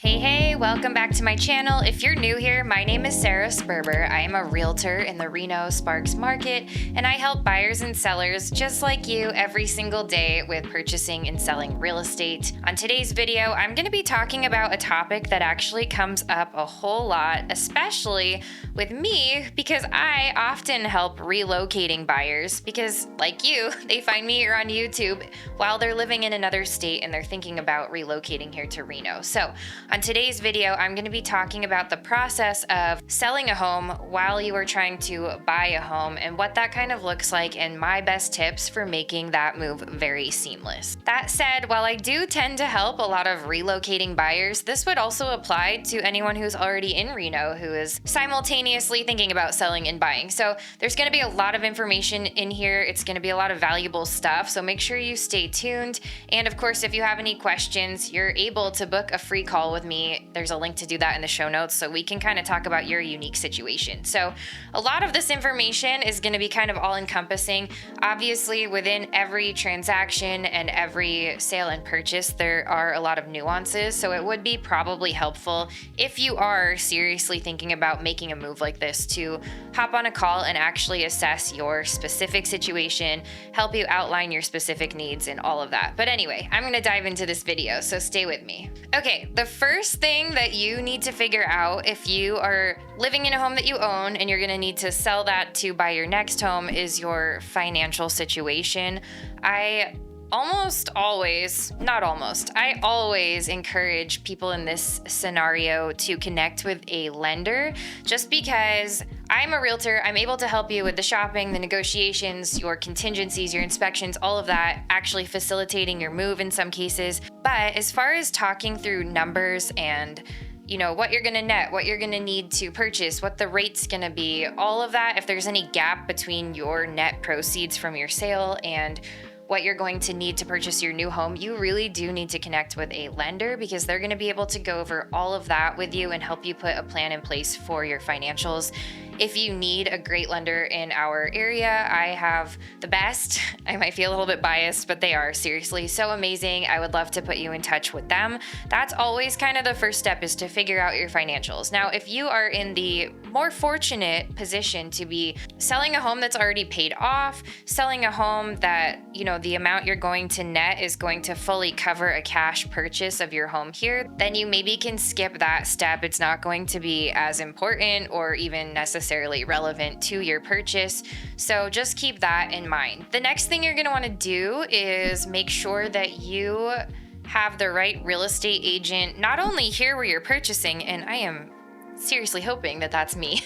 Hey, welcome back to my channel. If you're new here, my name is Sarah Sperber. I am a realtor in the Reno Sparks market, and I help buyers and sellers just like you every single day with purchasing and selling real estate. On today's video, I'm going to be talking about a topic that actually comes up a whole lot, especially with me, because I often help relocating buyers because, like you, they find me here on YouTube while they're living in another state and they're thinking about relocating here to Reno. So on today's video, I'm going to be talking about the process of selling a home while you are trying to buy a home and what that kind of looks like and my best tips for making that move very seamless. That said, while I do tend to help a lot of relocating buyers, this would also apply to anyone who's already in Reno who is simultaneously thinking about selling and buying. So there's going to be a lot of information in here. It's going to be a lot of valuable stuff. So make sure you stay tuned. And of course, if you have any questions, you're able to book a free call with me. There's a link to do that in the show notes so we can kind of talk about your unique situation. So a lot of this information is going to be kind of all encompassing. Obviously, within every transaction and every sale and purchase, there are a lot of nuances. So it would be probably helpful if you are seriously thinking about making a move like this to hop on a call and actually assess your specific situation, help you outline your specific needs and all of that. But anyway, I'm going to dive into this video, so stay with me. Okay, the first thing that you need to figure out if you are living in a home that you own and you're going to need to sell that to buy your next home is your financial situation. I always encourage people in this scenario to connect with a lender just because I'm a realtor. I'm able to help you with the shopping, the negotiations, your contingencies, your inspections, all of that, actually facilitating your move in some cases. But as far as talking through numbers and what you're going to net, what you're going to need to purchase, what the rate's going to be, all of that, if there's any gap between your net proceeds from your sale and what you're going to need to purchase your new home, you really do need to connect with a lender because they're going to be able to go over all of that with you and help you put a plan in place for your financials. If you need a great lender in our area, I have the best. I might feel a little bit biased, but they are seriously so amazing. I would love to put you in touch with them. That's always kind of the first step, is to figure out your financials. Now, if you are in the more fortunate position to be selling a home that's already paid off, selling a home that, the amount you're going to net is going to fully cover a cash purchase of your home here, then you maybe can skip that step. It's not going to be as important or even necessarily relevant to your purchase. So just keep that in mind. The next thing you're going to want to do is make sure that you have the right real estate agent, not only here where you're purchasing, and I am seriously hoping that that's me,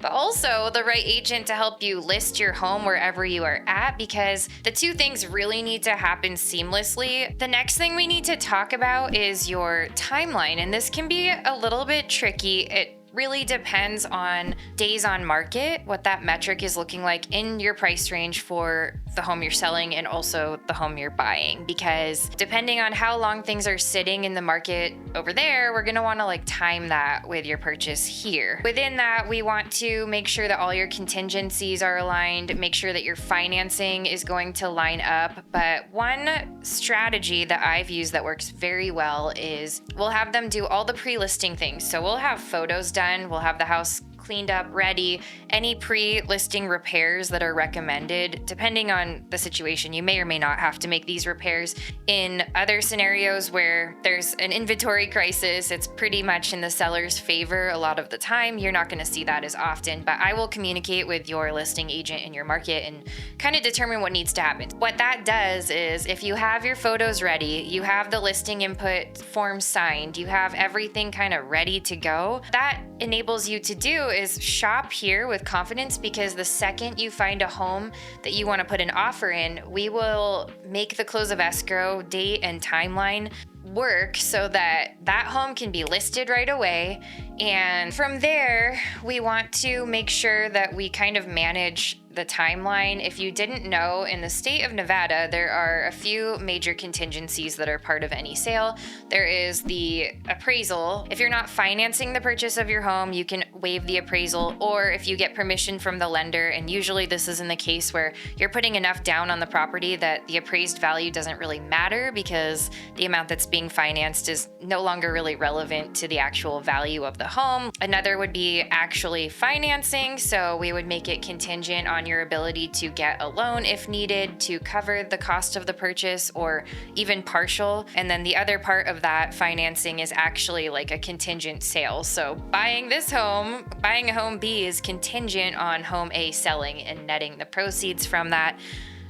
but also the right agent to help you list your home wherever you are at, because the two things really need to happen seamlessly. The next thing we need to talk about is your timeline, and this can be a little bit tricky. It really depends on days on market, what that metric is looking like in your price range for the home you're selling and also the home you're buying, because depending on how long things are sitting in the market over there, we're going to want to time that with your purchase here. Within that, we want to make sure that all your contingencies are aligned, make sure that your financing is going to line up. But one strategy that I've used that works very well is we'll have them do all the pre-listing things. So we'll have photos done, we'll have the house cleaned up, ready. Any pre-listing repairs that are recommended, depending on the situation, you may or may not have to make these repairs. In other scenarios where there's an inventory crisis, it's pretty much in the seller's favor a lot of the time. You're not going to see that as often, but I will communicate with your listing agent in your market and kind of determine what needs to happen. What that does is, if you have your photos ready, you have the listing input forms signed, you have everything kind of ready to go, that enables you to do is shop here with confidence, because the second you find a home that you want to put an offer in, we will make the close of escrow date and timeline work so that that home can be listed right away. And from there, we want to make sure that we kind of manage the timeline. If you didn't know, in the state of Nevada, there are a few major contingencies that are part of any sale. There is the appraisal. If you're not financing the purchase of your home, you can waive the appraisal, or if you get permission from the lender, and usually this is in the case where you're putting enough down on the property that the appraised value doesn't really matter because the amount that's being financed is no longer really relevant to the actual value of the home. Another would be actually financing. So we would make it contingent on your ability to get a loan if needed to cover the cost of the purchase, or even partial. And then the other part of that financing is actually like a contingent sale. So buying a home B is contingent on home A selling and netting the proceeds from that.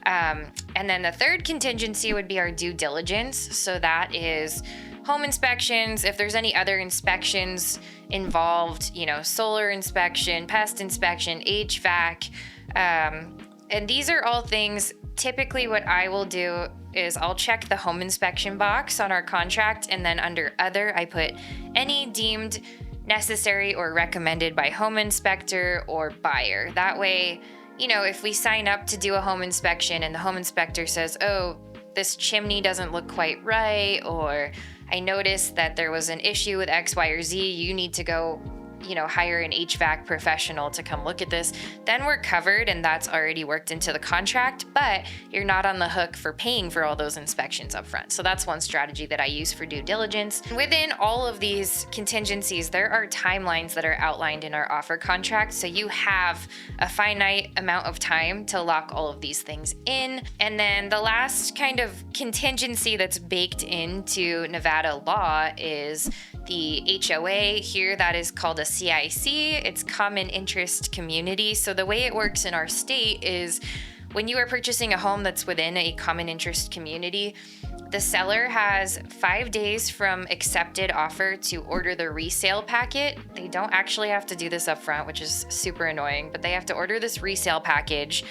And then the third contingency would be our due diligence. So that is home inspections. If there's any other inspections involved, solar inspection, pest inspection, HVAC. And these are all things, typically what I will do is I'll check the home inspection box on our contract, and then under other, I put any deemed necessary or recommended by home inspector or buyer. That way, if we sign up to do a home inspection and the home inspector says, oh, this chimney doesn't look quite right, or I noticed that there was an issue with X, Y, or Z, you need to go hire an HVAC professional to come look at this, then we're covered, and that's already worked into the contract, but you're not on the hook for paying for all those inspections up front. So that's one strategy that I use for due diligence. Within all of these contingencies, there are timelines that are outlined in our offer contract. So you have a finite amount of time to lock all of these things in. And then the last kind of contingency that's baked into Nevada law is the HOA. Here, that is called a CIC. It's Common Interest Community. So the way it works in our state is when you are purchasing a home that's within a common interest community, the seller has 5 days from accepted offer to order the resale packet. They don't actually have to do this up front, which is super annoying, but they have to order this resale package.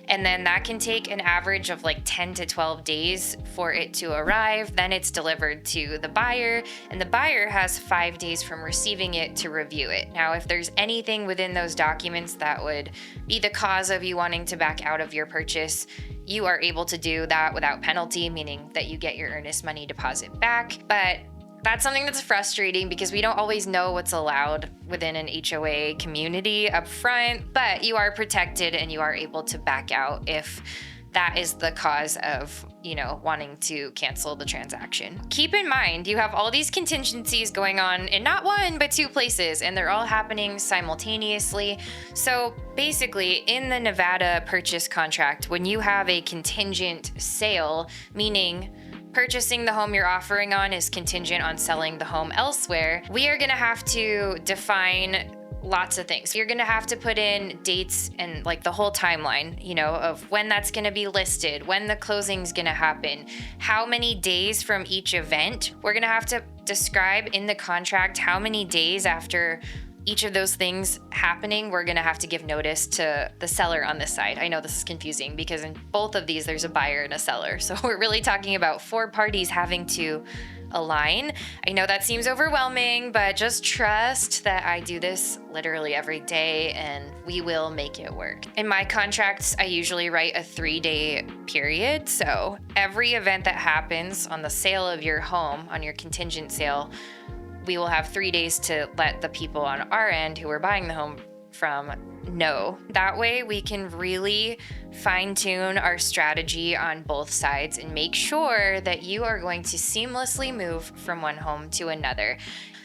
And then that can take an average of like 10 to 12 days for it to arrive. Then it's delivered to the buyer, and the buyer has 5 days from receiving it to review it. Now, if there's anything within those documents that would be the cause of you wanting to back out of your purchase, you are able to do that without penalty, meaning that you get your earnest money deposit back. But that's something that's frustrating because we don't always know what's allowed within an HOA community up front, but you are protected and you are able to back out if that is the cause of, wanting to cancel the transaction. Keep in mind, you have all these contingencies going on in not one, but 2 places, and they're all happening simultaneously. So basically, in the Nevada purchase contract, when you have a contingent sale, meaning purchasing the home you're offering on is contingent on selling the home elsewhere, we are going to have to define lots of things. You're going to have to put in dates and like the whole timeline, of when that's going to be listed, when the closing's going to happen, how many days from each event. We're going to have to describe in the contract how many days after each of those things happening, we're going to have to give notice to the seller on this side. I know this is confusing because in both of these, there's a buyer and a seller. So we're really talking about 4 parties having to align. I know that seems overwhelming, but just trust that I do this literally every day and we will make it work. In my contracts, I usually write a 3-day period. So every event that happens on the sale of your home, on your contingent sale, we will have 3 days to let the people on our end who are buying the home from know. That way we can really fine-tune our strategy on both sides and make sure that you are going to seamlessly move from one home to another.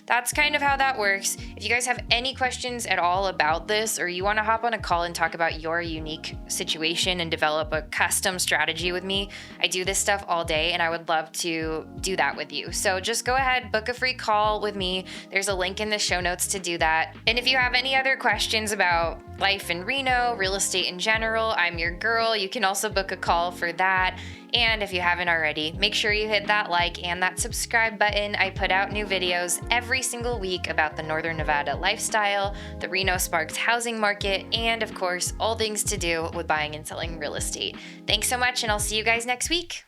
That's kind of how that works. If you guys have any questions at all about this, or you want to hop on a call and talk about your unique situation and develop a custom strategy with me, I do this stuff all day and I would love to do that with you. So just go ahead, book a free call with me. There's a link in the show notes to do that. And if you have any other questions about life in Reno, real estate in general, I'm your girl. You can also book a call for that. And if you haven't already, make sure you hit that like and that subscribe button. I put out new videos every single week about the Northern Nevada lifestyle, the Reno Sparks housing market, and of course, all things to do with buying and selling real estate. Thanks so much, and I'll see you guys next week.